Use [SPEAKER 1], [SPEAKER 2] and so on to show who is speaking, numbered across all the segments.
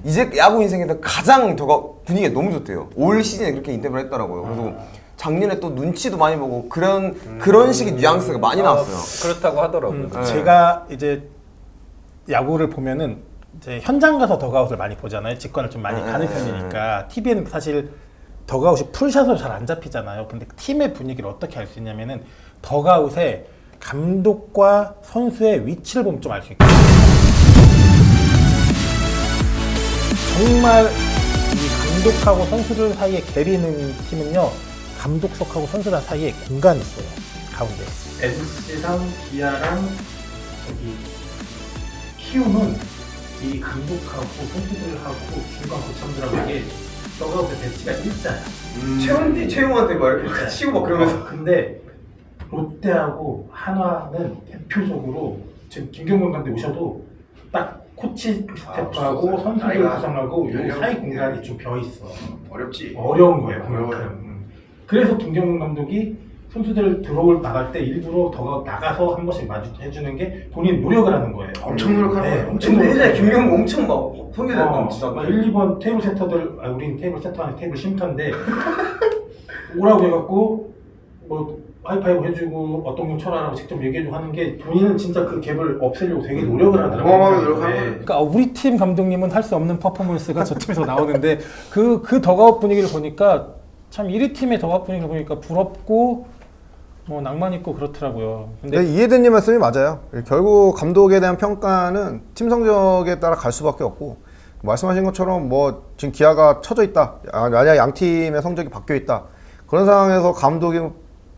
[SPEAKER 1] 이제 야구 인생에서 가장 분위기가 너무 좋대요. 올 시즌에 그렇게 인터뷰를 했더라고요. 그래서 작년에 또 눈치도 많이 보고 그런 식의 뉘앙스가 많이 나왔어요.
[SPEAKER 2] 그렇다고 하더라고요.
[SPEAKER 3] 제가 이제 야구를 보면은 이제 현장 가서 더가웃을 많이 보잖아요. 직관을 좀 많이 가는 편이니까 TV에는 사실 더가웃이 풀샷으로 잘 안 잡히잖아요. 근데 팀의 분위기를 어떻게 알 수 있냐면은 더가웃에 감독과 선수의 위치를 보면 좀 알 수 있거든요. 정말 이 감독하고 선수들 사이에 갭이 있는 팀은요, 감독석하고 선수들 사이에 공간이 있어요. 가운데. SC랑 기아랑 저기 키움은 이 감독하고 선수들하고 중간 고참들하고 이게 더가웃의 배치가 일자야.
[SPEAKER 1] 최용한테 막 이렇게 치고 막 그러면서.
[SPEAKER 3] 근데 롯데하고 한화는 대표적으로 지금 김경문 감독 오셔도 딱 코치 스태프하고 선수들 구성하고 이 사이 공간이 좀 비어 있어. 어려운 거예요. 그만큼. 그래서 김경문 감독이 선수들 나갈 때 일부러 나가서 한 번씩 마주해주는 게 본인 노력을 하는 거예요.
[SPEAKER 1] 엄청 노력하는 거예요.
[SPEAKER 3] 엄청 노력해요.
[SPEAKER 1] 예전에 김경문 엄청 막 성기됐던 진짜.
[SPEAKER 3] 1, 2번 테이블 세터들, 우린 테이블 세터 아니 테이블 쉼터인데 오라고 해갖고 뭐 하이파이브 해주고 어떤 건 쳐라라고 직접 얘기해주고 하는 게 본인은 진짜 그 갭을 없애려고 되게 노력을 하더라고요. 그러니까 우리 팀 감독님은 할 수 없는 퍼포먼스가 저 팀에서 나오는데 그 더가웃 분위기를 보니까 참 1위 팀의 더가웃 분위기를 보니까 부럽고 뭐 낭만 있고 그렇더라고요.
[SPEAKER 4] 근데 이해든님 말씀이 맞아요. 결국 감독에 대한 평가는 팀 성적에 따라 갈 수밖에 없고 말씀하신 것처럼 뭐 지금 기아가 쳐져 있다. 만약 양 팀의 성적이 바뀌어 있다. 그런 상황에서 감독이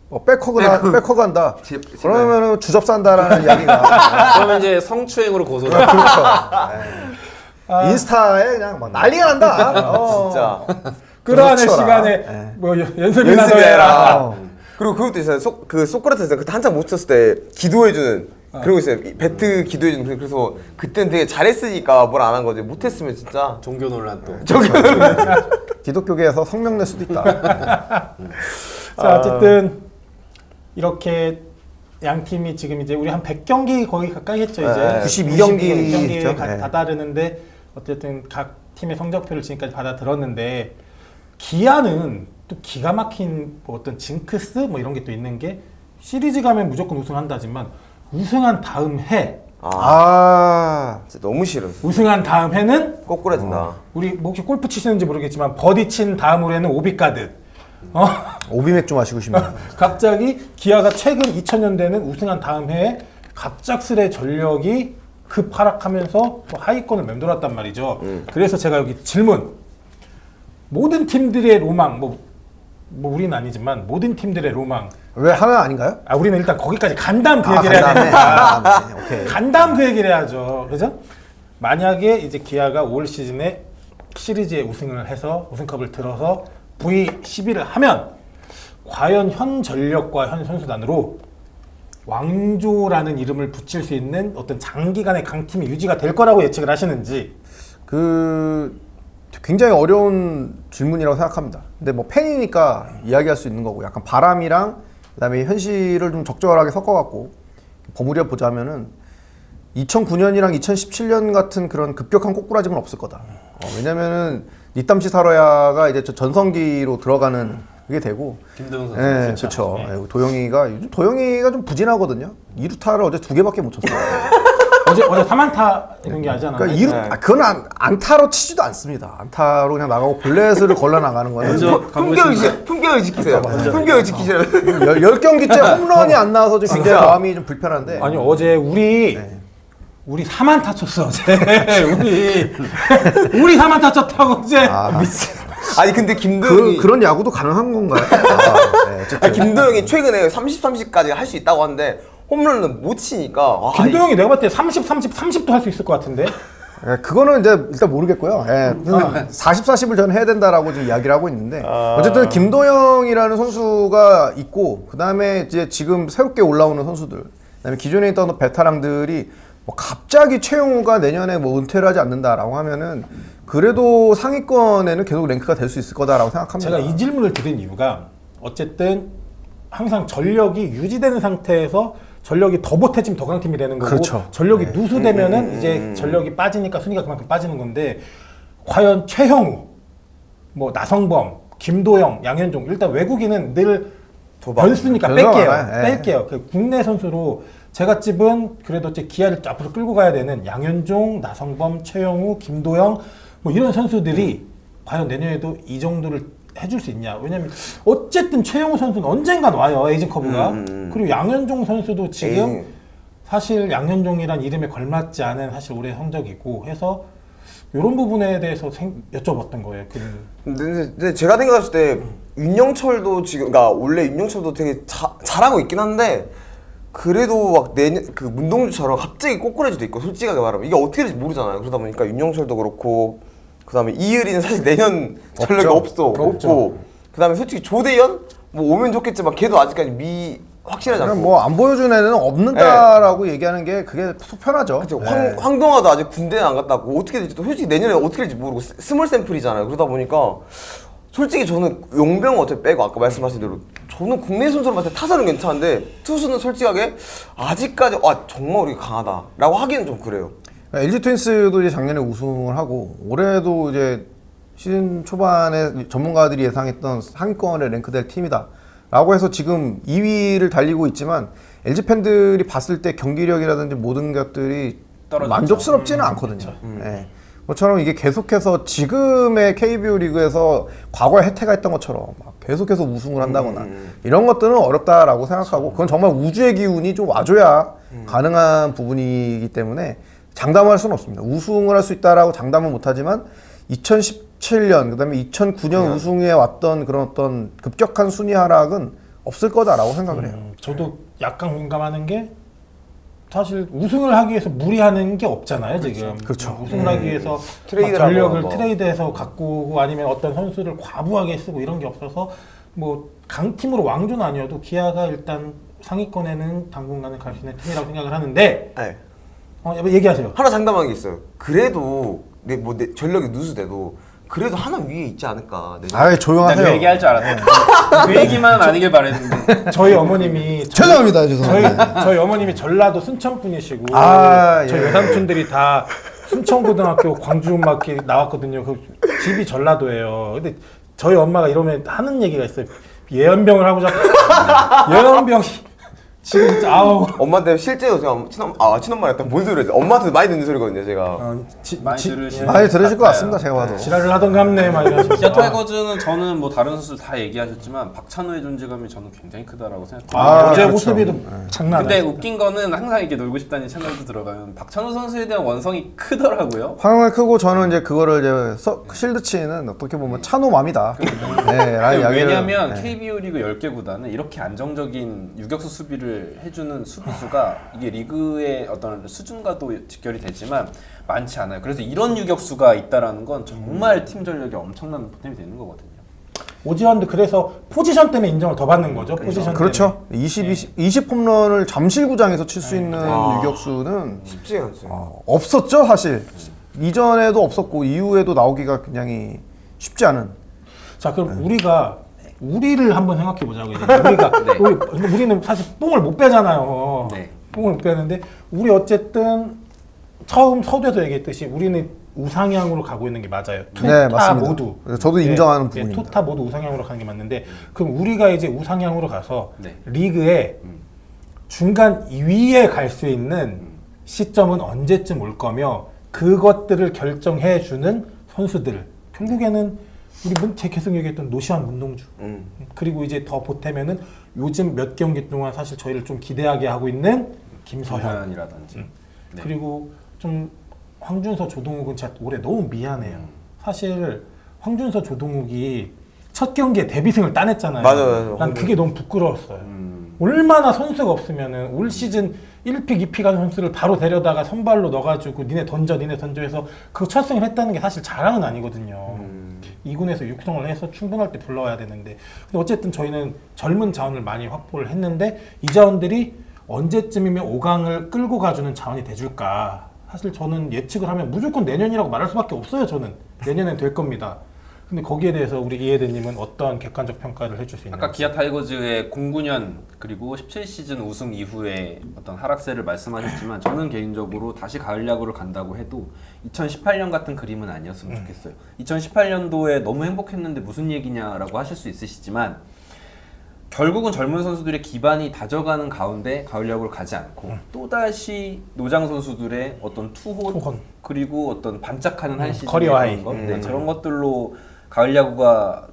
[SPEAKER 4] 뭐 백허그한다. 그러면은 주접산다라는 이야기가.
[SPEAKER 2] 그러면 이제 성추행으로 고소를.
[SPEAKER 4] 그렇죠. 인스타에 그냥 막 난리가 난다.
[SPEAKER 1] 진짜.
[SPEAKER 3] 끌어안을 시간에 뭐 연습이나 더 해라.
[SPEAKER 1] 그리고 그것도 있어요. 소크라테스 그때 한참 못 쳤을 때 기도해주는 그런 거 있어요. 배트 기도해주는. 그래서 그때는 되게 잘했으니까 뭘 안 한 거지. 못했으면 진짜
[SPEAKER 2] 종교 논란 또.
[SPEAKER 4] 기독교계에서 성명 낼 수도 있다.
[SPEAKER 3] 자, 어쨌든 이렇게 양 팀이 지금 이제 우리 한 100경기 거의 가까이 했죠. 이제
[SPEAKER 4] 92경기에
[SPEAKER 3] 다다르는데 어쨌든 각 팀의 성적표를 지금까지 받아 들었는데 기아는 또 기가 막힌 뭐 어떤 징크스 뭐 이런 게 또 있는 게 시리즈 가면 무조건 우승한다지만 우승한 다음 해
[SPEAKER 1] 진짜 너무 싫어.
[SPEAKER 3] 우승한 다음 해는
[SPEAKER 1] 꼬꾸라진다.
[SPEAKER 3] 우리 뭐 혹시 골프 치시는지 모르겠지만 버디 친 다음으로 해는 오비 가드.
[SPEAKER 4] 오비 맥주 마시고 싶네요.
[SPEAKER 3] 갑자기 기아가 최근 2000년대는 우승한 다음 해에 갑작스레 전력이 급 하락하면서 또 하위권을 맴돌았단 말이죠. 그래서 제가 여기 질문. 모든 팀들의 로망, 뭐 우리는 아니지만 모든 팀들의 로망.
[SPEAKER 4] 왜 하나 아닌가요?
[SPEAKER 3] 우리는 일단 거기까지 간 다음 그 얘기를 해야 되니까.
[SPEAKER 4] 오케이.
[SPEAKER 3] 간 다음 그 얘기를 해야죠. 그죠? 만약에 이제 기아가 올 시즌에 시리즈에 우승을 해서 우승컵을 들어서 V12를 하면 과연 현 전력과 현 선수단으로 왕조라는 이름을 붙일 수 있는 어떤 장기간의 강팀이 유지가 될 거라고 예측을 하시는지.
[SPEAKER 4] 굉장히 어려운 질문이라고 생각합니다. 근데 뭐 팬이니까 이야기할 수 있는 거고 약간 바람이랑 그다음에 현실을 좀 적절하게 섞어갖고 버무려 보자면은 2009년이랑 2017년 같은 그런 급격한 꼬꾸라짐은 없을 거다. 왜냐면은 니땀시 사러야가 이제 전성기로 들어가는 그게 되고.
[SPEAKER 2] 김도영 선수.
[SPEAKER 4] 네, 그렇죠. 요즘 도영이가 좀 부진하거든요. 2루타를 어제 2개밖에 못 쳤어요.
[SPEAKER 3] 어제 3안타 이런 게 하잖아요.
[SPEAKER 4] 그러니까 그건 안타로 치지도 않습니다. 안타로 그냥 나가고 볼넷을 걸러 나가는 거예요.
[SPEAKER 1] 품격을 지키세요. 품격을 지키시라고.
[SPEAKER 4] 10경기째 홈런이 안 나와서 좀 굉장히 마음이 좀 불편한데.
[SPEAKER 3] 아니 어제 우리 3안타 쳤어 어제. 우리 3안타 쳤다고 어제.
[SPEAKER 1] 아니 근데 김도영이
[SPEAKER 4] 그런 야구도 가능한 건가요?
[SPEAKER 1] 김도영이 최근에 30까지 할 수 있다고 하는데 홈런은 못 치니까.
[SPEAKER 3] 김도영이 내가 봤을 때 30도 할 수 있을 것 같은데.
[SPEAKER 4] 그거는 이제 일단 모르겠고요. 40을 저는 해야 된다라고 지금 이야기를 하고 있는데 어쨌든 김도영이라는 선수가 있고 그 다음에 이제 지금 새롭게 올라오는 선수들, 그다음에 기존에 있던 베테랑들이 뭐 갑자기 최용우가 내년에 뭐 은퇴를 하지 않는다라고 하면은 그래도 상위권에는 계속 랭크가 될 수 있을 거다라고 생각합니다.
[SPEAKER 3] 제가 이 질문을 드린 이유가 어쨌든 항상 전력이 유지되는 상태에서 전력이 더 못해지면 더 강팀이 되는 거고
[SPEAKER 4] 그렇죠.
[SPEAKER 3] 전력이 누수되면은 이제 전력이 빠지니까 순위가 그만큼 빠지는 건데 과연 최형우, 뭐 나성범, 김도영, 양현종 일단 외국인은 늘 변수니까
[SPEAKER 4] 변수가
[SPEAKER 3] 뺄게요.
[SPEAKER 4] 많아요. 예.
[SPEAKER 3] 뺄게요. 그 국내 선수로 제가 찝은 그래도 이제 기아를 앞으로 끌고 가야 되는 양현종, 나성범, 최영우, 김도영 뭐 이런 선수들이 과연 내년에도 이 정도를 해줄 수 있냐? 왜냐면 어쨌든 최영우 선수는 언젠간 와요, 에이징커브가. 그리고 양현종 선수도 지금 사실 양현종이란 이름에 걸맞지 않은 사실 올해 성적이고 해서 이런 부분에 대해서 여쭤봤던 거예요.
[SPEAKER 1] 근데 제가 생각했을 때 윤영철도 지금, 그러니까 원래 윤영철도 되게 잘하고 있긴 한데 그래도 막 내년 그 문동주처럼 갑자기 꼬꾸라질 수도 있고, 솔직하게 말하면 이게 어떻게 될지 모르잖아요. 그러다 보니까 윤영철도 그렇고, 그다음에 이의리는 사실 내년 전력이 없고, 그다음에 솔직히 조대현 뭐 오면 좋겠지만 걔도 아직까지 확실하지 않고.
[SPEAKER 4] 뭐 안 보여준 애는 없는다라고 얘기하는 게 그게 속 편하죠.
[SPEAKER 1] 그쵸. 황동화도 아직 군대는 안 갔다 왔고, 어떻게 될지 또 솔직히 내년에 어떻게 될지 모르고 스몰 샘플이잖아요. 그러다 보니까 솔직히 저는 용병 어차피 빼고 아까 말씀하신 대로 저는 국내 선수로 봤을 때 타선은 괜찮은데 투수는 솔직하게 아직까지 정말 우리가 강하다라고 하기는 좀 그래요.
[SPEAKER 4] LG 트윈스도 이제 작년에 우승을 하고 올해도 이제 시즌 초반에 전문가들이 예상했던 상위권에 랭크될 팀이다라고 해서 지금 2위를 달리고 있지만 LG 팬들이 봤을 때 경기력이라든지 모든 것들이
[SPEAKER 2] 떨어졌죠.
[SPEAKER 4] 만족스럽지는 않거든요. 예. 그것처럼 이게 계속해서 지금의 KBO 리그에서 과거에 혜태가 했던 것처럼 막 계속해서 우승을 한다거나 이런 것들은 어렵다라고 생각하고, 그건 정말 우주의 기운이 좀 와줘야 가능한 부분이기 때문에 장담할 수는 없습니다. 우승을 할 수 있다라고 장담은 못하지만 2017년 그다음에 2009년 우승해 왔던 그런 어떤 급격한 순위 하락은 없을 거다라고 생각을 해요.
[SPEAKER 3] 저도 약간 공감하는 게 사실 우승을 하기 위해서 무리하는 게 없잖아요, 지금.
[SPEAKER 4] 그렇죠.
[SPEAKER 3] 우승을 하기 위해서
[SPEAKER 1] 트레이드를
[SPEAKER 3] 막 전력을
[SPEAKER 1] 하고
[SPEAKER 3] 트레이드해서 갖고 오고 아니면 어떤 선수를 과부하게 쓰고 이런 게 없어서 뭐 강팀으로 왕조는 아니어도 기아가 일단 상위권에는 당분간은 갈 수 있는 팀이라고 생각을 하는데
[SPEAKER 1] 네.
[SPEAKER 3] 얘기하세요.
[SPEAKER 1] 하나 장담한 게 있어요. 그래도 내 전력이 누수돼도 그래도 하나 위에 있지 않을까.
[SPEAKER 4] 아이
[SPEAKER 2] 나 그
[SPEAKER 4] 조용하세요.
[SPEAKER 2] 얘기할 줄 알았어. 그 얘기만 아니길 바랬는데.
[SPEAKER 3] 저희 어머님이
[SPEAKER 4] 죄송합니다, 죄송합니다.
[SPEAKER 3] 저희 어머님이 전라도 순천 분이시고
[SPEAKER 4] 아,
[SPEAKER 3] 저희
[SPEAKER 4] 예.
[SPEAKER 3] 외삼촌들이 다 순천고등학교 광주음악회 나왔거든요. 그 집이 전라도예요. 근데 저희 엄마가 이러면 하는 얘기가 있어요. 예언병을 하고 자꾸 예언병이 지금 진짜 아우
[SPEAKER 1] 엄마한테 실제로 제가 친엄마를 했던 뭔 소리를 엄마한테 많이 듣는 소리거든요, 제가.
[SPEAKER 2] 많이 들으시는
[SPEAKER 4] 많이 들으실 것
[SPEAKER 2] 같아요.
[SPEAKER 4] 같습니다, 제가 봐도.
[SPEAKER 3] 지랄을 하던 갑네 막 이러면서
[SPEAKER 2] 기아 타이거즈는 저는 뭐 다른 선수들 다 얘기하셨지만 박찬호의 존재감이 저는 굉장히 크다라고 생각해요.
[SPEAKER 3] 어제
[SPEAKER 4] 그렇죠.
[SPEAKER 3] 모습이도 장난
[SPEAKER 2] 근데
[SPEAKER 3] 아니야.
[SPEAKER 2] 웃긴 거는 항상 이렇게 놀고 싶다는 채널도 들어가면 박찬호 선수에 대한 원성이 크더라고요.
[SPEAKER 4] 화용이 크고 저는 이제 그거를 이제 실드치는 어떻게 보면 찬호맘이다. 네, 라는 이야기를.
[SPEAKER 2] 왜냐하면
[SPEAKER 4] 네.
[SPEAKER 2] KBO 리그 10개 구단은 이렇게 안정적인 유격수 수비를 해주는 수비수가 이게 리그의 어떤 수준과도 직결이 되지만 많지 않아요. 그래서 이런 유격수가 있다라는 건 정말 팀 전력에 엄청난 보탬이 되는 거거든요.
[SPEAKER 3] 오지환도 그래서 포지션 때문에 인정을 더 받는 거죠. 포지션
[SPEAKER 4] 그렇죠. 20 홈런을 잠실구장에서 칠 수 있는 유격수는
[SPEAKER 1] 쉽지 않죠.
[SPEAKER 4] 없었죠, 사실. 이전에도 없었고 이후에도 나오기가 굉장히 쉽지 않은.
[SPEAKER 3] 자, 그럼 우리를 한번 생각해 보자고. 우리가 우리는 사실 뽕을 못 빼잖아요.
[SPEAKER 2] 네.
[SPEAKER 3] 뽕을 못 빼는데 우리 어쨌든 처음 서두에서 얘기했듯이 우리는 우상향으로 가고 있는 게 맞아요.
[SPEAKER 4] 네,
[SPEAKER 3] 투타
[SPEAKER 4] 맞습니다.
[SPEAKER 3] 모두.
[SPEAKER 4] 저도 인정하는 부분입니다.
[SPEAKER 3] 투타 모두 우상향으로 가는 게 맞는데 그럼 우리가 이제 우상향으로 가서
[SPEAKER 2] 네.
[SPEAKER 3] 리그의 중간 2위에 갈 수 있는 시점은 언제쯤 올 거며 그것들을 결정해 주는 선수들. 결국에는 제 계속 얘기했던 노시환 문동주 그리고 이제 더 보태면은 요즘 몇 경기 동안 사실 저희를 좀 기대하게 하고 있는 김서현
[SPEAKER 2] 이라든지 네.
[SPEAKER 3] 그리고 좀 황준서 조동욱은 진짜 올해 너무 미안해요. 사실 황준서 조동욱이 첫 경기에 데뷔승을 따냈잖아요.
[SPEAKER 1] 맞아요.
[SPEAKER 3] 난 그게 너무 부끄러웠어요. 얼마나 선수가 없으면은 올 시즌 1픽, 2픽 하는 선수를 바로 데려다가 선발로 넣어가지고 니네 던져 해서 그 첫 승을 했다는 게 사실 자랑은 아니거든요. 2군에서 육성을 해서 충분할 때 불러와야 되는데 근데 어쨌든 저희는 젊은 자원을 많이 확보를 했는데 이 자원들이 언제쯤이면 5강을 끌고 가주는 자원이 돼줄까. 사실 저는 예측을 하면 무조건 내년이라고 말할 수밖에 없어요. 저는 내년엔 될 겁니다. 근데 거기에 대해서 우리 이해대님은 어떤 객관적 평가를 해줄 수 있나요?
[SPEAKER 2] 아까 기아 타이거즈의 09년 그리고 17시즌 우승 이후에 어떤 하락세를 말씀하셨지만 저는 개인적으로 다시 가을 야구를 간다고 해도 2018년 같은 그림은 아니었으면 좋겠어요. 2018년도에 너무 행복했는데 무슨 얘기냐라고 하실 수 있으시지만 결국은 젊은 선수들의 기반이 다져가는 가운데 가을 야구를 가지 않고 또다시 노장 선수들의 어떤 투혼 그리고 어떤 반짝하는 한 시즌
[SPEAKER 3] 커리어 하이.
[SPEAKER 2] 저런 것들로 가을 야구가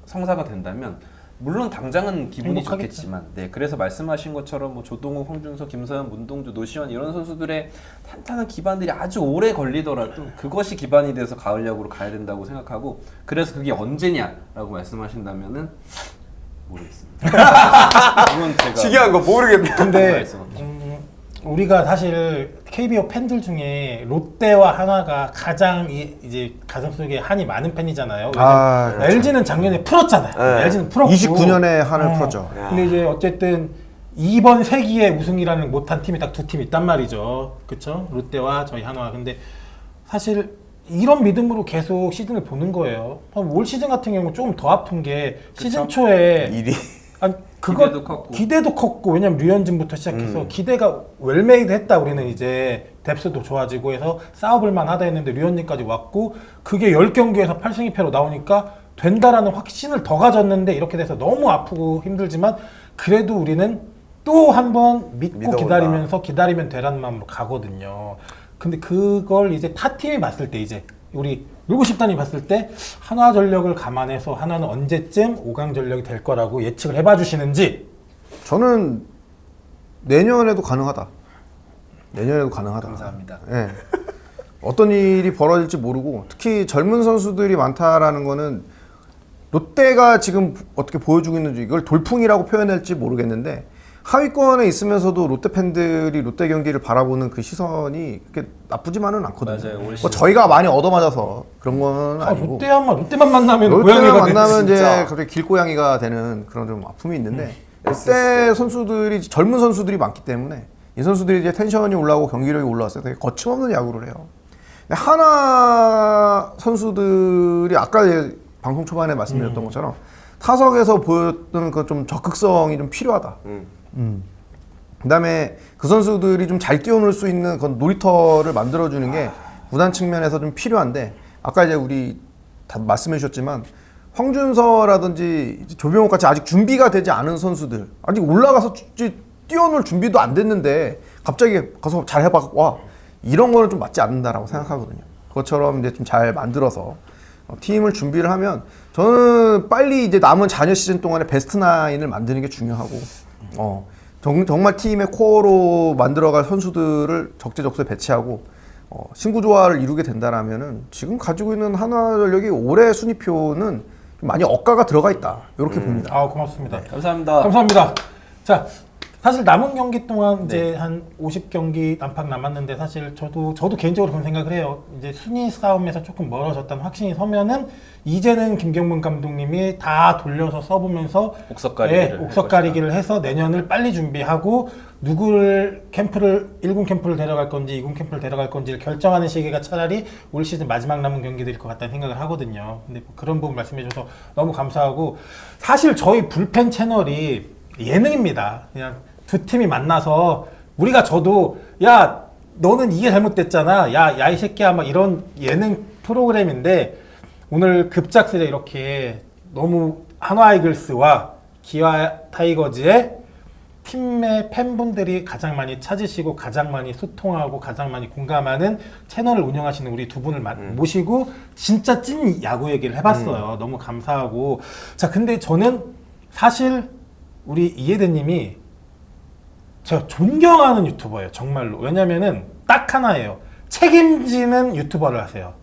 [SPEAKER 2] 성사가 된다면 물론 당장은 기분이
[SPEAKER 3] 행복하겠죠.
[SPEAKER 2] 좋겠지만 그래서 말씀하신 것처럼 뭐 조동욱, 홍준석, 김서현, 문동주, 노시환 이런 선수들의 탄탄한 기반들이 아주 오래 걸리더라도 그것이 기반이 돼서 가을 야구로 가야 된다고 생각하고 그래서 그게 언제냐라고 말씀하신다면은 모르겠습니다. 이건 제가
[SPEAKER 1] 중요한 거 모르겠네.
[SPEAKER 3] 근데 우리가 사실 KBO 팬들 중에 롯데와 한화가 가장 이제 가슴속에 한이 많은 팬이잖아요.
[SPEAKER 4] 아, 그렇죠.
[SPEAKER 3] LG는 작년에 풀었잖아요.
[SPEAKER 1] 네.
[SPEAKER 3] LG는 풀었고
[SPEAKER 4] 29년에 한을 풀었죠.
[SPEAKER 3] 근데 이제 어쨌든 이번 세기의 우승이라는 못한 팀이 딱 두 팀 있단 말이죠. 그렇죠? 롯데와 저희 한화. 근데 사실 이런 믿음으로 계속 시즌을 보는 거예요. 올 시즌 같은 경우 조금 더 아픈 게 시즌 초에
[SPEAKER 1] 일이
[SPEAKER 3] 아니 그거
[SPEAKER 2] 기대도
[SPEAKER 3] 컸고 왜냐면 류현진부터 시작해서 기대가 웰메이드 했다. 우리는 이제 뎁스도 좋아지고 해서 싸워볼만 하다 했는데 류현진까지 왔고 그게 10경기에서 8승 2패로 나오니까 된다라는 확신을 더 가졌는데 이렇게 돼서 너무 아프고 힘들지만 그래도 우리는 또 한 번 믿고
[SPEAKER 1] 믿어온다.
[SPEAKER 3] 기다리면서 기다리면 되라는 마음으로 가거든요. 근데 그걸 이제 타 팀이 봤을 때 이제 우리 놀고 싶다니 봤을 때 한화전력을 감안해서 한화는 언제쯤 5강 전력이 될 거라고 예측을 해봐 주시는지.
[SPEAKER 4] 저는 내년에도 가능하다. 내년에도 가능하다.
[SPEAKER 2] 감사합니다.
[SPEAKER 4] 예. 어떤 일이 벌어질지 모르고 특히 젊은 선수들이 많다라는 거는 롯데가 지금 어떻게 보여주고 있는지 이걸 돌풍이라고 표현할지 모르겠는데 하위권에 있으면서도 롯데 팬들이 롯데 경기를 바라보는 그 시선이 그렇게 나쁘지만은 않거든요.
[SPEAKER 2] 맞아요. 올
[SPEAKER 4] 뭐
[SPEAKER 2] 시즌.
[SPEAKER 4] 저희가 많이 얻어맞아서 그런 건 아니고
[SPEAKER 3] 롯데만 만나면
[SPEAKER 4] 롯데만
[SPEAKER 3] 고양이가 되지,
[SPEAKER 4] 만나면 이제
[SPEAKER 1] 진짜.
[SPEAKER 4] 갑자기 길고양이가 되는 그런 좀 아픔이 있는데 롯데 선수들이 젊은 선수들이 많기 때문에 이 선수들이 이제 텐션이 올라오고 경기력이 올라왔을 때 되게 거침없는 야구를 해요. 근데 하나 선수들이 아까 이제 방송 초반에 말씀드렸던 것처럼 타석에서 보였던 그 좀 적극성이 좀 필요하다. 그다음에 그 선수들이 좀 잘 뛰어놀 수 있는 그런 놀이터를 만들어주는 게 구단 측면에서 좀 필요한데 아까 이제 우리 다 말씀해 주셨지만 황준서라든지 이제 조병욱 같이 아직 준비가 되지 않은 선수들 아직 올라가서 뛰어놀 준비도 안 됐는데 갑자기 가서 잘 해봐 와 이런 거는 좀 맞지 않는다라고 생각하거든요. 그것처럼 이제 좀 잘 만들어서 팀을 준비를 하면 저는 빨리 이제 남은 잔여 시즌 동안에 베스트 나인을 만드는 게 중요하고 정말 팀의 코어로 만들어갈 선수들을 적재적소에 배치하고 신구 조화를 이루게 된다라면은 지금 가지고 있는 한화전력이 올해 순위표는 좀 많이 억가가 들어가 있다 이렇게 봅니다.
[SPEAKER 3] 아 고맙습니다.
[SPEAKER 2] 감사합니다.
[SPEAKER 3] 감사합니다. 자, 사실 남은 경기 동안 이제 한 50경기 안팎 남았는데 사실 저도 개인적으로 그런 생각을 해요. 이제 순위 싸움에서 조금 멀어졌다는 확신이 서면은 이제는 김경문 감독님이 다 돌려서 써보면서 옥석가리기를 해서 내년을 빨리 준비하고 누구를 1군 캠프를 데려갈 건지 2군 캠프를 데려갈 건지를 결정하는 시기가 차라리 올 시즌 마지막 남은 경기들일 것 같다는 생각을 하거든요. 근데 그런 부분 말씀해 주셔서 너무 감사하고 사실 저희 불펜 채널이 예능입니다. 그냥 두 팀이 만나서 우리가 저도 야 너는 이게 잘못됐잖아 야 이 새끼야 막 이런 예능 프로그램인데 오늘 급작스레 이렇게 너무 한화 이글스와 기아 타이거즈의 팀의 팬분들이 가장 많이 찾으시고 가장 많이 소통하고 가장 많이 공감하는 채널을 운영하시는 우리 두 분을 모시고 진짜 찐 야구 얘기를 해봤어요. 너무 감사하고 자 근데 저는 사실 우리 이해대님이 제가 존경하는 유튜버예요. 정말로. 왜냐면은 딱 하나예요. 책임지는 유튜버를 하세요.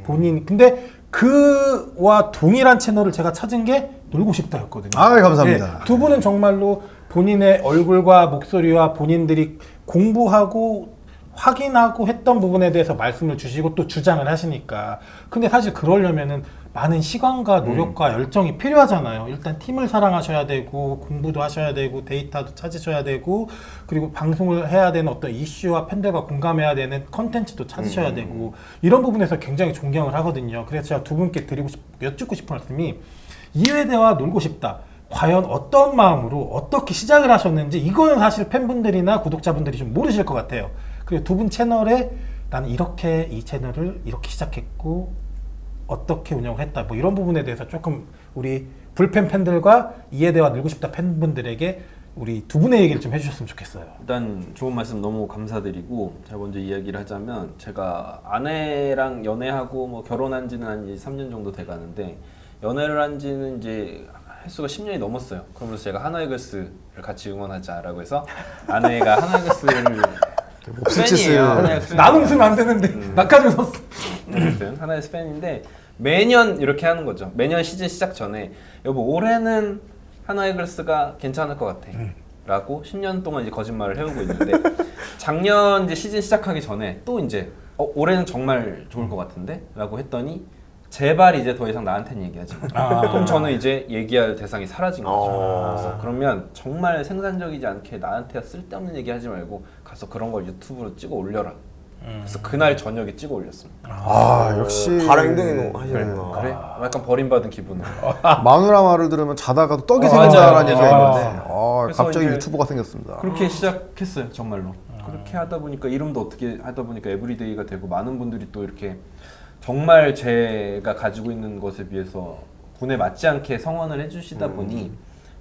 [SPEAKER 3] 본인. 근데 그와 동일한 채널을 제가 찾은 게 놀고 싶다였거든요.
[SPEAKER 4] 아, 감사합니다.
[SPEAKER 3] 네, 두 분은 정말로 본인의 얼굴과 목소리와 본인들이 공부하고 확인하고 했던 부분에 대해서 말씀을 주시고 또 주장을 하시니까. 근데 사실 그러려면은 많은 시간과 노력과 열정이 필요하잖아요. 일단 팀을 사랑하셔야 되고 공부도 하셔야 되고 데이터도 찾으셔야 되고 그리고 방송을 해야 되는 어떤 이슈와 팬들과 공감해야 되는 컨텐츠도 찾으셔야 되고 이런 부분에서 굉장히 존경을 하거든요. 그래서 제가 두 분께 여쭙고 싶은 말씀이 2회대와 놀고 싶다. 과연 어떤 마음으로 어떻게 시작을 하셨는지 이거는 사실 팬분들이나 구독자분들이 좀 모르실 것 같아요. 그리고 두 분 채널에 나는 이렇게 이 채널을 이렇게 시작했고 어떻게 운영을 했다 뭐 이런 부분에 대해서 조금 우리 불펜 팬들과 이해대와 늘고 싶다 팬분들에게 우리 두 분의 얘기를 좀 해주셨으면 좋겠어요.
[SPEAKER 2] 일단 좋은 말씀 너무 감사드리고 제가 먼저 이야기를 하자면 제가 아내랑 연애하고 뭐 결혼한 지는 한 3년 정도 돼 가는데 연애를 한 지는 이제 횟수가 10년이 넘었어요. 그러면서 제가 하나이글스를 같이 응원하자라고 해서 아내가 하나이글스를 팬이에요. 하나이글스
[SPEAKER 3] 나는 웃으면 안 되는데 나까지 웃었어.
[SPEAKER 2] 어쨌든 하나이글스 팬인데 매년 이렇게 하는 거죠. 매년 시즌 시작 전에 여보 올해는 하나이글스가 괜찮을 것 같아 라고 10년 동안 이제 거짓말을 해오고 있는데 작년 이제 시즌 시작하기 전에 또 이제 올해는 정말 좋을 것 같은데 라고 했더니 제발 이제 더 이상 나한테는 얘기하지 마. 그럼 저는 이제 얘기할 대상이 사라진 거죠. 그래서 그러면 정말 생산적이지 않게 나한테 쓸데없는 얘기 하지 말고 가서 그런 걸 유튜브로 찍어 올려라. 그래서 그날 저녁에 찍어 올렸습니다.
[SPEAKER 4] 역시
[SPEAKER 1] 바로 행동이 하시는구나.
[SPEAKER 2] 그래? 약간 버림받은 기분으로.
[SPEAKER 4] 마누라 말을 들으면 자다가도 떡이
[SPEAKER 2] 맞아요.
[SPEAKER 4] 생긴다라는 얘기가
[SPEAKER 2] 맞아요.
[SPEAKER 4] 있는데
[SPEAKER 2] 그래서
[SPEAKER 4] 갑자기
[SPEAKER 2] 이제
[SPEAKER 4] 유튜버가 생겼습니다.
[SPEAKER 2] 그렇게 시작했어요, 정말로. 그렇게 하다 보니까 이름도 어떻게 하다 보니까 에브리데이가 되고 많은 분들이 또 이렇게 정말 제가 가지고 있는 것에 비해서 군에 맞지 않게 성원을 해주시다 보니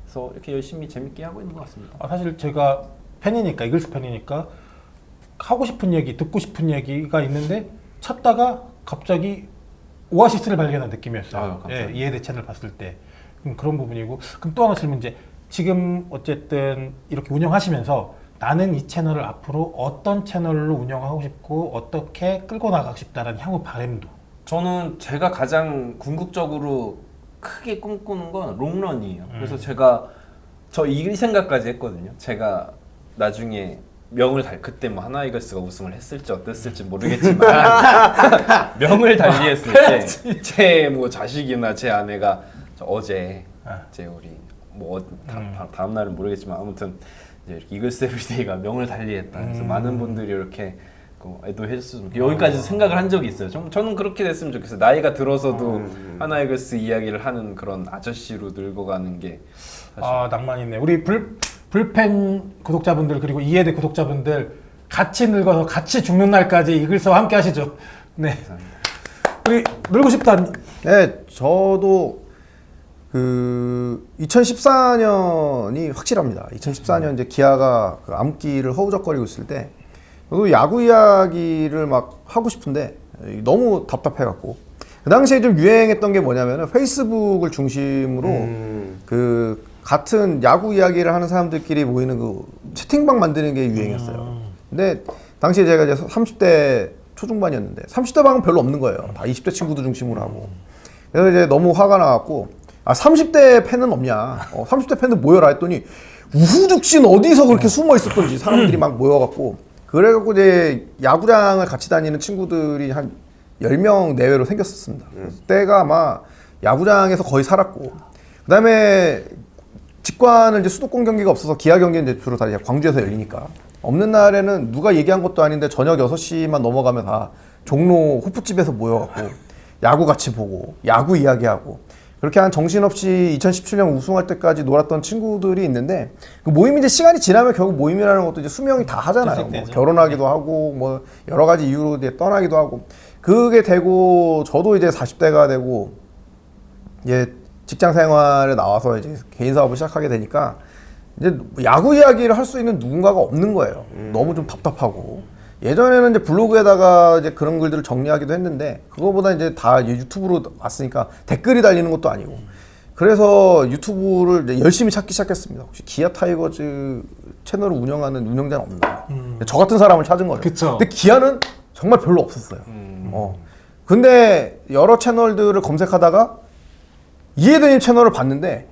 [SPEAKER 2] 그래서 이렇게 열심히 재밌게 하고 있는 것 같습니다.
[SPEAKER 3] 사실 제가 팬이니까 이글스 팬이니까 하고 싶은 얘기 듣고 싶은 얘기가 있는데 찾다가 갑자기 오아시스를 발견한 느낌이었어요.
[SPEAKER 2] 아유, 감사합니다.
[SPEAKER 3] 이해대 채널 봤을 때 그런 부분이고 그럼 또 하나 질문 이제 지금 어쨌든 이렇게 운영하시면서 나는 이 채널을 앞으로 어떤 채널로 운영하고 싶고 어떻게 끌고 나가고 싶다라는 향후 바램도
[SPEAKER 2] 저는 제가 가장 궁극적으로 크게 꿈꾸는 건 롱런이에요. 그래서 제가 이 생각까지 했거든요. 제가 나중에 명을 그때 뭐 하나이글스가 우승을 했을지 어땠을지 모르겠지만 명을 달리했을 때 제 뭐 자식이나 제 아내가 어제 제 우리 뭐 다음 날은 모르겠지만 아무튼 이제 이렇게 이글스 에브리데이가 명을 달리했다. 그래서 많은 분들이 이렇게 애도해줬으면 여기까지 생각을 한 적이 있어요. 저는 그렇게 됐으면 좋겠어요. 나이가 들어서도 하나이글스 이야기를 하는 그런 아저씨로 늙어가는 게 사실
[SPEAKER 3] 낭만 있네. 우리 불펜 구독자분들 그리고 이해대 구독자분들 같이 늙어서 같이 죽는 날까지 이글스와 함께 하시죠. 네. 우리 늙고 싶다.
[SPEAKER 4] 네, 저도 그 2014년이 확실합니다. 2014년 이제 기아가 그 암기를 허우적거리고 있을 때 저도 야구 이야기를 막 하고 싶은데 너무 답답해갖고 그 당시에 좀 유행했던 게 뭐냐면은 페이스북을 중심으로 그 같은 야구 이야기를 하는 사람들끼리 모이는 그 채팅방 만드는 게 유행이었어요. 근데 당시에 제가 이제 30대 초중반이었는데 30대 방은 별로 없는 거예요. 다 20대 친구들 중심으로 하고. 그래서 이제 너무 화가 나갖고 30대 팬은 없냐? 30대 팬들 모여라 했더니 우후죽신 어디서 그렇게 숨어 있었던지 사람들이 막 모여갖고 그래갖고 이제 야구장을 같이 다니는 친구들이 한 10명 내외로 생겼었습니다. 그때가 아마 야구장에서 거의 살았고 그다음에 직관을 이제 수도권 경기가 없어서 기아 경기는 이제 주로 다 이제 광주에서 열리니까 없는 날에는 누가 얘기한 것도 아닌데 저녁 6시만 넘어가면 다 종로 호프집에서 모여갖고 야구 같이 보고 야구 이야기하고 그렇게 한 정신없이 2017년 우승할 때까지 놀았던 친구들이 있는데 그 모임이 이제 시간이 지나면 결국 모임이라는 것도 이제 수명이 다 하잖아요. 뭐 결혼하기도 하고 뭐 여러 가지 이유로 이제 떠나기도 하고 그게 되고 저도 이제 40대가 되고 이제 직장 생활에 나와서 이제 개인 사업을 시작하게 되니까 이제 야구 이야기를 할 수 있는 누군가가 없는 거예요. 너무 좀 답답하고 예전에는 이제 블로그에다가 이제 그런 글들을 정리하기도 했는데 그거보다 이제 다 유튜브로 왔으니까 댓글이 달리는 것도 아니고 그래서 유튜브를 이제 열심히 찾기 시작했습니다. 혹시 기아 타이거즈 채널을 운영하는 운영자는 없나? 저 같은 사람을 찾은 거예요.
[SPEAKER 3] 그쵸.
[SPEAKER 4] 근데 기아는 정말 별로 없었어요. 근데 여러 채널들을 검색하다가 이해대님 채널을 봤는데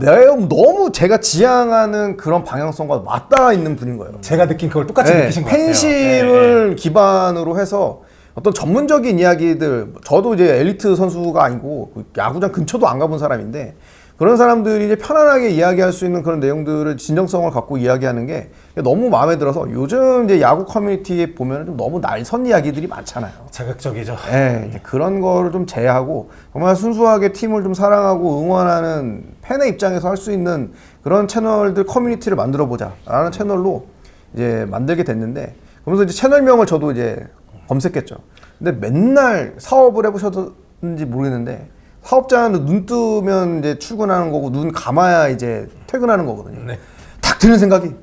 [SPEAKER 4] 내용 너무 제가 지향하는 그런 방향성과 맞닿아 있는 분인 거예요.
[SPEAKER 3] 제가 느낀 그걸 똑같이
[SPEAKER 4] 네,
[SPEAKER 3] 느끼신 것 같아요.
[SPEAKER 4] 팬심을 기반으로 해서 어떤 전문적인 이야기들, 저도 이제 엘리트 선수가 아니고 야구장 근처도 안 가본 사람인데 그런 사람들이 이제 편안하게 이야기할 수 있는 그런 내용들을 진정성을 갖고 이야기하는 게 너무 마음에 들어서 요즘 이제 야구 커뮤니티에 보면 좀 너무 날선 이야기들이 많잖아요.
[SPEAKER 3] 자극적이죠.
[SPEAKER 4] 예, 이제 그런 거를 좀 제외하고 정말 순수하게 팀을 좀 사랑하고 응원하는 팬의 입장에서 할 수 있는 그런 채널들 커뮤니티를 만들어 보자라는 채널로 이제 만들게 됐는데 그러면서 이제 채널명을 저도 이제 검색했죠. 근데 맨날 사업을 해보셨는지 모르겠는데 사업자는 눈 뜨면 이제 출근하는 거고 눈 감아야 이제 퇴근하는 거거든요.
[SPEAKER 3] 네.
[SPEAKER 4] 딱 드는 생각이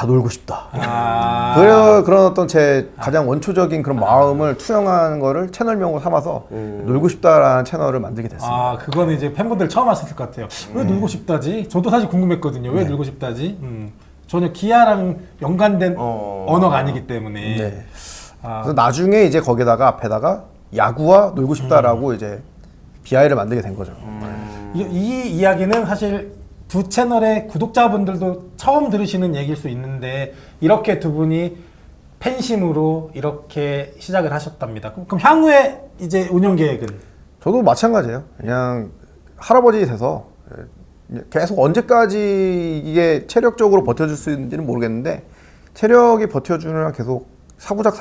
[SPEAKER 4] 놀고 싶다. 그런 어떤 제 가장 원초적인 그런 마음을 투영하는 거를 채널명으로 삼아서 놀고 싶다라는 채널을 만들게 됐습니다.
[SPEAKER 3] 그거는 이제 팬분들 처음 하셨을 것 같아요. 왜 놀고 싶다지? 저도 사실 궁금했거든요. 왜 놀고 싶다지? 전혀 기아랑 연관된 언어가 아니기 때문에.
[SPEAKER 4] 네. 그래서 나중에 이제 거기다가 앞에다가 야구와 놀고 싶다라고 이제 BI를 만들게 된 거죠.
[SPEAKER 3] 이 이야기는 사실 두 채널의 구독자분들도 처음 들으시는 얘기일 수 있는데 이렇게 두 분이 팬심으로 이렇게 시작을 하셨답니다. 그럼 향후에 이제 운영 계획은?
[SPEAKER 4] 저도 마찬가지예요. 그냥 할아버지 돼서 계속 언제까지 이게 체력적으로 버텨줄 수 있는지는 모르겠는데 체력이 버텨주느라 계속 사부작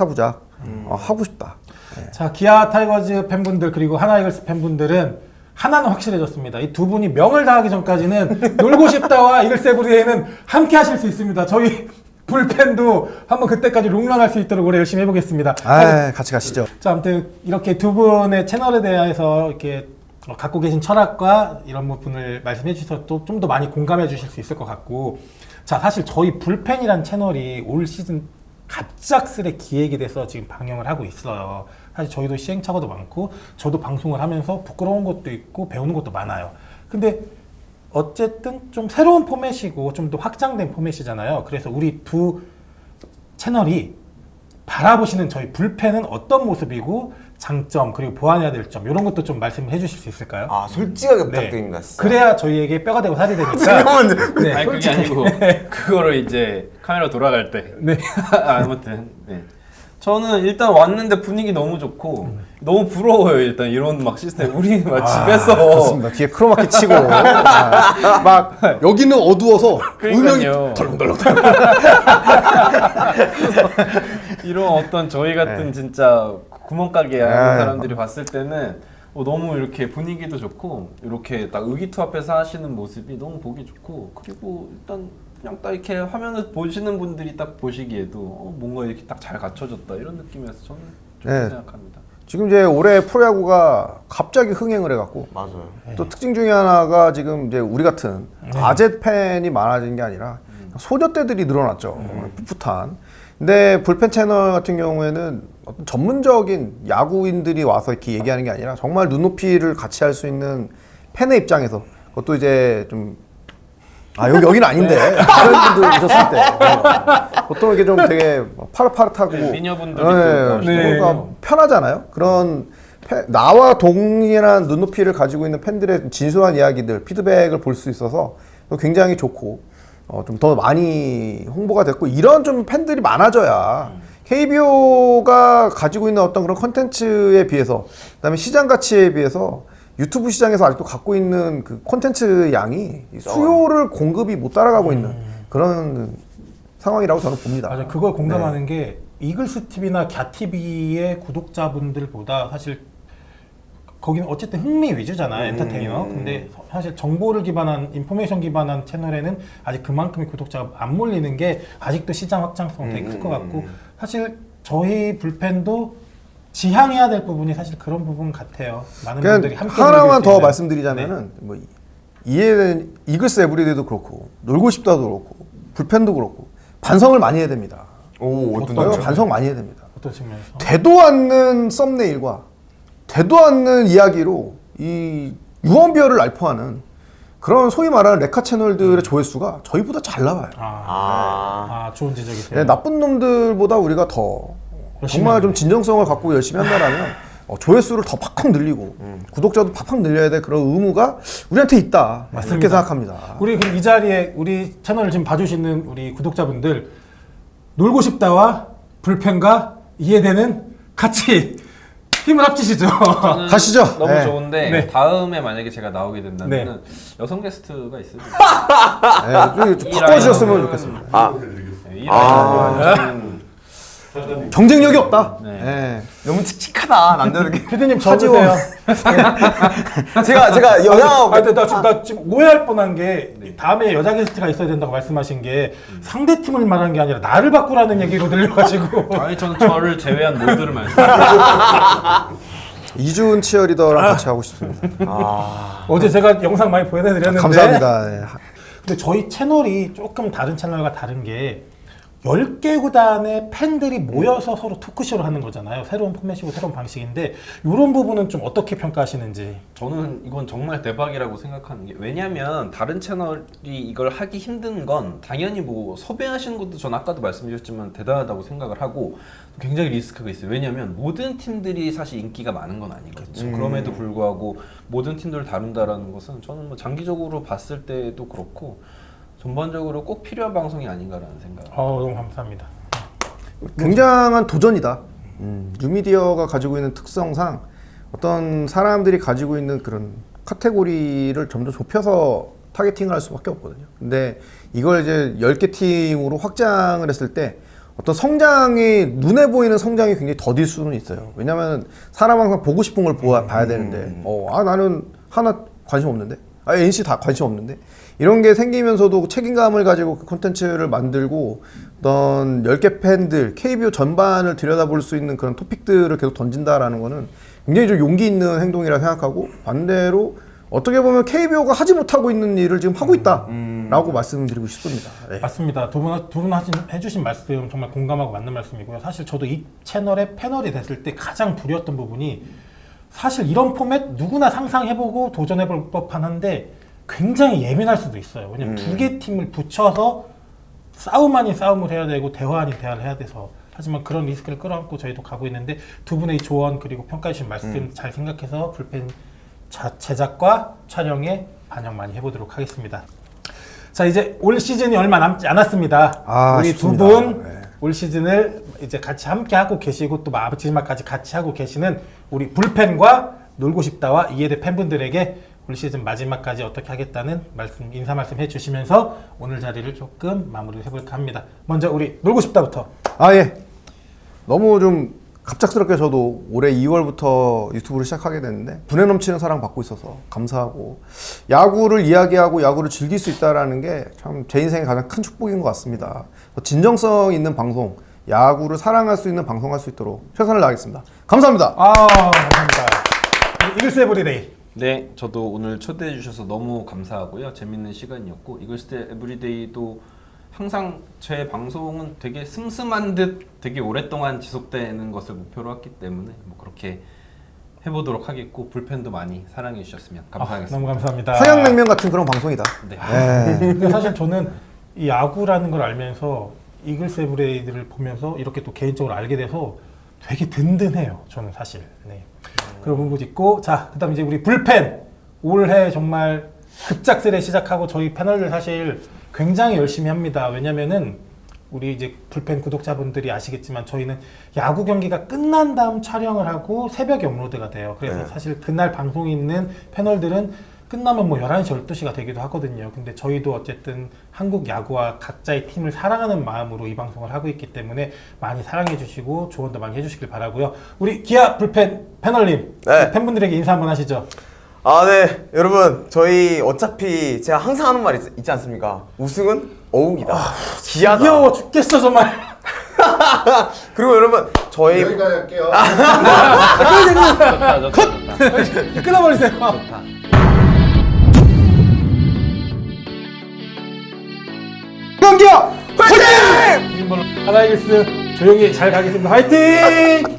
[SPEAKER 4] 하고 싶다. 네.
[SPEAKER 3] 자, 기아 타이거즈 팬분들 그리고 하나이글스 팬분들은 하나는 확실해졌습니다. 이 두 분이 명을 다하기 전까지는 놀고 싶다와 이글스에브리데이는 함께 하실 수 있습니다. 저희 불팬도 한번 그때까지 롱런할 수 있도록 올해 열심히 해보겠습니다.
[SPEAKER 4] 같이 가시죠.
[SPEAKER 3] 자, 아무튼 이렇게 두 분의 채널에 대해서 이렇게 갖고 계신 철학과 이런 부분을 말씀해 주셔서 또 좀 더 많이 공감해 주실 수 있을 것 같고, 자, 사실 저희 불팬이란 채널이 올 시즌 갑작스레 기획이 돼서 지금 방영을 하고 있어요. 사실 저희도 시행착오도 많고 저도 방송을 하면서 부끄러운 것도 있고 배우는 것도 많아요. 근데 어쨌든 좀 새로운 포맷이고 좀 더 확장된 포맷이잖아요. 그래서 우리 두 채널이 바라보시는 저희 불팬은 어떤 모습이고 장점 그리고 보완해야 될 점 이런 것도 좀 말씀을 해주실 수 있을까요?
[SPEAKER 1] 솔직하게 부탁드립니다. 진짜.
[SPEAKER 3] 그래야 저희에게 뼈가 되고 살이 되니까. 네,
[SPEAKER 2] 아니 그게 아니고 그거를 이제 카메라 돌아갈 때.
[SPEAKER 3] 네.
[SPEAKER 2] 아무튼 네. 저는 일단 왔는데 분위기 너무 좋고 너무 부러워요. 일단 이런 막 시스템 우리 막 집에서
[SPEAKER 4] 그렇습니다. 뒤에 크로마키 치고 막 여기는 어두워서 음영이
[SPEAKER 2] 그러니까요.
[SPEAKER 4] 덜렁덜렁.
[SPEAKER 2] 이런 어떤 저희 같은 진짜 구멍가게 하는 사람들이 봤을 때는 너무 이렇게 분위기도 좋고 이렇게 딱 의기투합해서 하시는 모습이 너무 보기 좋고 그리고 일단 그냥 딱 이렇게 화면을 보시는 분들이 딱 보시기에도 뭔가 이렇게 딱 잘 갖춰졌다 이런 느낌이어서 저는 좋게
[SPEAKER 4] 네.
[SPEAKER 2] 생각합니다.
[SPEAKER 4] 지금 이제 올해 프로야구가 갑자기 흥행을 해갖고
[SPEAKER 1] 맞아요.
[SPEAKER 4] 또 특징 중에 하나가 지금 이제 우리 같은 아재 팬이 많아진 게 아니라 소녀떼들이 늘어났죠. 풋풋한. 근데 불펜 채널 같은 경우에는 어떤 전문적인 야구인들이 와서 이렇게 얘기하는 게 아니라 정말 눈높이를 같이 할 수 있는 팬의 입장에서 그것도 이제 좀 여기는 아닌데 다른 분들 오셨을 때 보통 이렇게 좀 되게 파릇파릇하고
[SPEAKER 2] 미녀분들이
[SPEAKER 4] 뭔가 편하잖아요. 그런 나와 동일한 눈높이를 가지고 있는 팬들의 진솔한 이야기들, 피드백을 볼 수 있어서 굉장히 좋고 좀 더 많이 홍보가 됐고 이런 좀 팬들이 많아져야 KBO가 가지고 있는 어떤 그런 컨텐츠에 비해서 그다음에 시장 가치에 비해서 유튜브 시장에서 아직도 갖고 있는 그 콘텐츠 양이 수요를 공급이 못 따라가고 있는 그런 상황이라고 저는 봅니다.
[SPEAKER 3] 맞아요. 그걸 공감하는 게 이글스 TV나 갸 TV의 구독자분들보다 사실 거기는 어쨌든 흥미 위주잖아요. 엔터테이너. 근데 사실 정보를 기반한 인포메이션 기반한 채널에는 아직 그만큼의 구독자가 안 몰리는 게 아직도 시장 확장성 되게 클 것 같고 사실 저희 불팬도 지향해야 될 부분이 사실 그런 부분 같아요. 많은 분들이 함께
[SPEAKER 4] 하나만 더 말씀드리자면은 뭐 이해는 이글스 에브리데이도 그렇고 놀고 싶다도 그렇고 불펜도 그렇고 반성을 많이 해야 됩니다.
[SPEAKER 1] 어떤
[SPEAKER 3] 점이요?
[SPEAKER 4] 반성 많이 해야 됩니다.
[SPEAKER 3] 어떤 측면에서?
[SPEAKER 4] 되도 않는 썸네일과 되도 않는 이야기로 이 유언비어를 날포하는 그런 소위 말하는 레카 채널들의 조회수가 저희보다 잘 나와요.
[SPEAKER 3] 좋은 지적이세요.
[SPEAKER 4] 네, 나쁜 놈들보다 우리가 더
[SPEAKER 3] 열심히
[SPEAKER 4] 정말
[SPEAKER 3] 하네.
[SPEAKER 4] 좀 진정성을 갖고 열심히 한다라면 조회수를 더 팍팍 늘리고 구독자도 팍팍 늘려야 돼 그런 의무가 우리한테 있다. 이렇게 생각합니다.
[SPEAKER 3] 우리 그럼 이 자리에 우리 채널을 지금 봐주시는 우리 구독자분들 놀고 싶다와 불펜과 이해되는 같이 힘을 합치시죠.
[SPEAKER 2] 저는
[SPEAKER 4] 가시죠.
[SPEAKER 2] 너무
[SPEAKER 4] 네.
[SPEAKER 2] 좋은데
[SPEAKER 3] 네.
[SPEAKER 2] 다음에 만약에 제가 나오게 된다면 여성 게스트가 있으면
[SPEAKER 4] 좀 바꿔주셨으면 좋겠습니다.
[SPEAKER 2] 이 라인은
[SPEAKER 4] 경쟁력이 없다.
[SPEAKER 2] 네.
[SPEAKER 4] 예.
[SPEAKER 1] 너무 칙칙하다 남자들끼리.
[SPEAKER 3] 피디님 적으세요.
[SPEAKER 1] 제가 여자하고
[SPEAKER 3] 나 지금 오해할 뻔한 게 다음에 여자 게스트가 있어야 된다고 말씀하신 게 상대 팀을 말한 게 아니라 나를 바꾸라는 얘기로 들려가지고.
[SPEAKER 2] 아니 저는 저를 제외한 모두를 말씀드립니다.
[SPEAKER 4] 이준 치어리더랑 같이 하고 싶습니다.
[SPEAKER 3] 어제 제가 영상 많이 보여드렸는데.
[SPEAKER 4] 감사합니다. 예.
[SPEAKER 3] 근데 저희 채널이 조금 다른 채널과 다른 게 10개 구단의 팬들이 모여서 서로 토크쇼를 하는 거잖아요. 새로운 포맷이고 새로운 방식인데 이런 부분은 좀 어떻게 평가하시는지.
[SPEAKER 2] 저는 이건 정말 대박이라고 생각하는 게 왜냐면 다른 채널이 이걸 하기 힘든 건 당연히 뭐 섭외하시는 것도 전 아까도 말씀드렸지만 대단하다고 생각을 하고 굉장히 리스크가 있어요. 왜냐면 모든 팀들이 사실 인기가 많은 건 아니거든요. 그럼에도 불구하고 모든 팀들을 다룬다라는 것은 저는 뭐 장기적으로 봤을 때도 그렇고 전반적으로 꼭 필요한 방송이 아닌가라는 생각.
[SPEAKER 3] 너무 감사합니다.
[SPEAKER 4] 굉장한 도전이다. 뉴미디어가 가지고 있는 특성상 어떤 사람들이 가지고 있는 그런 카테고리를 점점 좁혀서 타겟팅을 할 수밖에 없거든요. 근데 이걸 이제 10개 팀으로 확장을 했을 때 어떤 성장이 눈에 보이는 성장이 굉장히 더딜 수는 있어요. 왜냐면 사람 항상 보고 싶은 걸 봐야 되는데 나는 하나 관심 없는데 NC 다 관심 없는데 이런 게 생기면서도 책임감을 가지고 그 콘텐츠를 만들고 어떤 10개 팬들, KBO 전반을 들여다볼 수 있는 그런 토픽들을 계속 던진다라는 거는 굉장히 좀 용기 있는 행동이라 생각하고 반대로 어떻게 보면 KBO가 하지 못하고 있는 일을 지금 하고 있다라고 말씀드리고 싶습니다. 네.
[SPEAKER 3] 맞습니다. 두 분 해주신 말씀 정말 공감하고 맞는 말씀이고요. 사실 저도 이 채널의 패널이 됐을 때 가장 두려웠던 부분이 사실 이런 포맷 누구나 상상해보고 도전해볼 법한 한데 굉장히 예민할 수도 있어요. 왜냐면 두 개 팀을 붙여서 싸움 아닌 싸움을 해야 되고 대화 아닌 대화를 해야 돼서 하지만 그런 리스크를 끌어안고 저희도 가고 있는데 두 분의 조언 그리고 평가해 주신 말씀 잘 생각해서 불펜 제작과 촬영에 반영 많이 해보도록 하겠습니다. 자 이제 올 시즌이 얼마 남지 않았습니다. 우리 두
[SPEAKER 4] 아쉽습니다.
[SPEAKER 3] 분 올 시즌을 이제 같이 함께 하고 계시고 또 마지막까지 같이 하고 계시는 우리 불펜과 놀고 싶다와 이해대 팬분들에게 올 시즌 마지막까지 어떻게 하겠다는 인사 말씀 해주시면서 오늘 자리를 조금 마무리를 해볼까 합니다. 먼저 우리 놀고 싶다부터.
[SPEAKER 4] 예. 너무 좀 갑작스럽게 저도 올해 2월부터 유튜브를 시작하게 됐는데 분에 넘치는 사랑 받고 있어서 감사하고 야구를 이야기하고 야구를 즐길 수 있다는 게 참 제 인생의 가장 큰 축복인 것 같습니다. 진정성 있는 방송, 야구를 사랑할 수 있는 방송할 수 있도록 최선을 다하겠습니다. 감사합니다.
[SPEAKER 3] 감사합니다. 이글스 에브리데이.
[SPEAKER 2] 네, 저도 오늘 초대해 주셔서 너무 감사하고요. 재밌는 시간이었고 이글스 에브리데이도 항상 제 방송은 되게 슴슴한 듯 되게 오랫동안 지속되는 것을 목표로 했기 때문에 뭐 그렇게 해보도록 하겠고 불펜도 많이 사랑해 주셨으면 감사하겠습니다.
[SPEAKER 3] 너무 감사합니다.
[SPEAKER 4] 평양냉면 같은 그런 방송이다.
[SPEAKER 2] 네.
[SPEAKER 3] 근데 사실 저는 이 야구라는 걸 알면서 이글스 에브리데이를 보면서 이렇게 또 개인적으로 알게 돼서 되게 든든해요. 저는 사실. 네. 그런 부분도 있고 그다음 이제 우리 불펜 올해 정말 급작스레 시작하고 저희 패널들 사실 굉장히 열심히 합니다. 왜냐면은 우리 이제 불펜 구독자분들이 아시겠지만 저희는 야구 경기가 끝난 다음 촬영을 하고 새벽에 업로드가 돼요. 그래서 사실 그날 방송이 있는 패널들은 끝나면 뭐 11시, 12시가 되기도 하거든요. 근데 저희도 어쨌든 한국 야구와 각자의 팀을 사랑하는 마음으로 이 방송을 하고 있기 때문에 많이 사랑해 주시고 조언도 많이 해주시길 바라고요. 우리 기아 불펜 패널님,
[SPEAKER 1] 네.
[SPEAKER 3] 팬분들에게 인사 한번 하시죠.
[SPEAKER 1] 네 여러분 저희 어차피 제가 항상 하는 말 있지 않습니까? 우승은 어웅이다. 기아다.
[SPEAKER 3] 귀여워 죽겠어 정말.
[SPEAKER 1] 그리고 여러분 저희
[SPEAKER 4] 여기까지 할게요.
[SPEAKER 2] 좋다.
[SPEAKER 3] 끊어버리세요.
[SPEAKER 2] 좋다.
[SPEAKER 4] 경기야! 화이팅!
[SPEAKER 3] 하나 이글스 조용히 잘 가겠습니다. 화이팅!